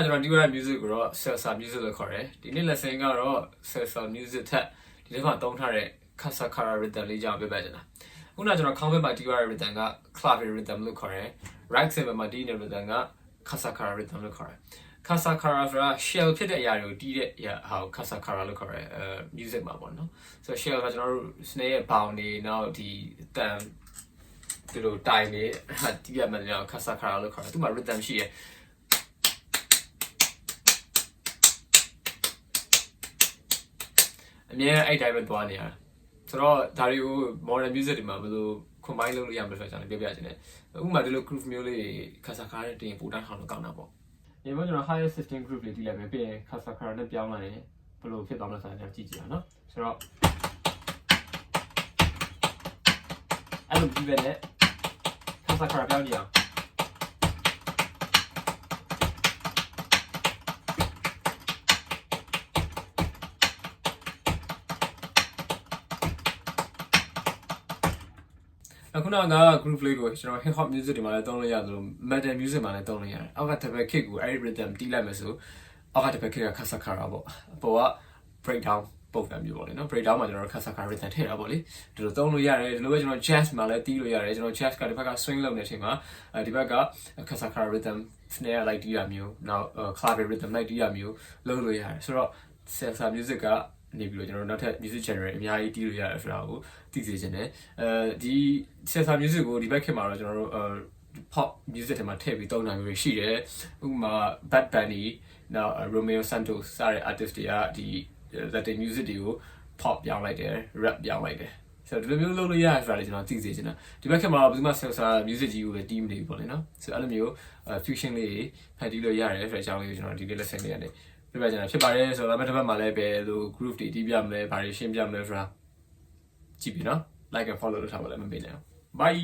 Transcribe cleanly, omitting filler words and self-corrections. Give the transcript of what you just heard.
ကျွန်တော်ဒီက music ကိုတော့ salsa music လို့ခေါ်တယ်ဒီနေ့ lesson ကတော့ salsa music ထက်ဒီနေ့မှာသုံးထားတဲ့ Casakara rhythm လေးကြောင့်ပြောပြချင်တာခုနကကျွန်တော် count မှာတီးရတဲ့ rhythm က clave rhythm လို့ခေါ်တယ် right side မှာတီးနေတဲ့ rhythm က Casakara rhythm လို့ခေါ်တယ် Casakara ဆိုတာ shell ဖြစ်တဲ့အရာတွေကိုတီးတဲ့အရာဟာ Casakara လို့ခေါ်တယ်music မှာပေါ့နော်ဆိုတော့ shell ကကျွန်တော်တို့ snare ရဲ့ bound တွေနောက်ဒီအတန်ဒီလိုတိုင်နေတီးရမှလည်း Casakara လို့ခေါ်တယ်သူမှာ rhythm ရှိရဲ့အမြဲအဲ့တိုင်းပဲသွားနေရတာဆိုတော့ဒါတွေကို modern music တွေမှာဘယ်လို combine လုပ်လို့ရမလဲဆိုတော့ကျွန်တော်ပြောပြချင်တယ်ဥပမာဒီလို groove မျိုးလေး Casakara နဲ့တင်ပို့တန်းထောင်လို့ကောင်းတာပေါ့ဒီမှာကျွန်တော် higher system groove လေးတီးလိုက်မယ်ပြီးရင် Casakara နဲ့ပြောင်းလိုက်ရင်ဘယ်လိုဖြစ်သွားမလဲဆိုတာကျွန်တော်ကြည့်ကြည့်အောင်နော်ဆိုတော့အဲ့လိုပြီးပဲနဲ့ Casakara ပြောင်းကြည့်အောင်ခုနက group လေးကိုကျွန်တော် hip hop music တွေမှာလည်းသုံးလို့ရတယ်လို့ metal music မှာလည်းသုံးလို့ရတယ်အောက်ကတစ်ဖက် kick ကိုအဲ့ဒီ rhythm တီးလိုက်မယ်ဆိုအောက်ကတစ်ဖက် kick က Casakara ပေါ့အပေါ်က breakdown ပုံစံမျိုးပေါ့လေနော် breakdown မှာကျွန်တော် Casakara rhythm ထည့်တာပေါ့လေဒီလိုသုံးလို့ရတယ်ဒီလိုပဲကျွန်တော် jazz မှာလည်းတီးလို့ရတယ်ကျွန်တော် jazz ကတစ်ဖက်က swing လုပ်နေတဲ့အချိန်မှာဒီဘက်က Casakara rhythm snare လိုက်တီးရမျိုးနောက် clave rhythm လိုက်တီးရမျိုးလုပ်လို့ရတယ်ဆိုတော့ salsa music ကနေပြီးတော့ကျွန်တော်နောက်ထပ် music genre အများကြီးတီးလို့ရတယ်ဆိုတာကိုသိစေချင်တယ်ဒီ salsa music ကိုဒီဘက်ခေတ်မှာတော့ကျွန်တော်တို့pop music တွေမှာထည့်ပြီးသုံးတာမျိုးရှိတယ်ဥပမာ Bad Bunny နောက် Romeo Santos စတဲ့ artist တွေကဒီ Latin music တွေကို pop ပြောင်းလိုက်တယ် rap ပြောင်းလိုက်တယ်ဆိုတော့ဒီလိုမျိုးလုပ်လို့ရတယ်ဆိုတာလည်းကျွန်တော်သိစေချင်တာဒီဘက်ခေတ်မှာဘယ်သူမှ salsa music ကြီးကိုပဲတီးမနေဘူးပေါ့လေနော်ဆိုတော့အဲ့လိုမျိုး fusion လေးဖန်တီးလို့ရတယ်ဆိုတဲ့အကြောင်းလေးကိုကျွန်တော်ဒီနေ့ lesson လေးကနေပြပြချင်တာဖြစ်ပါတယ်ဆိုတော့နောက်တစ်ပတ်မှာလည်းပဲလို့ group တွေတီးပြမလဲဘာတွေရှင်းပြမလဲဆိုတာကြည့်ပြီနော် like and follow လုပ်ထားပါလည်းမမေ့နဲ့ bye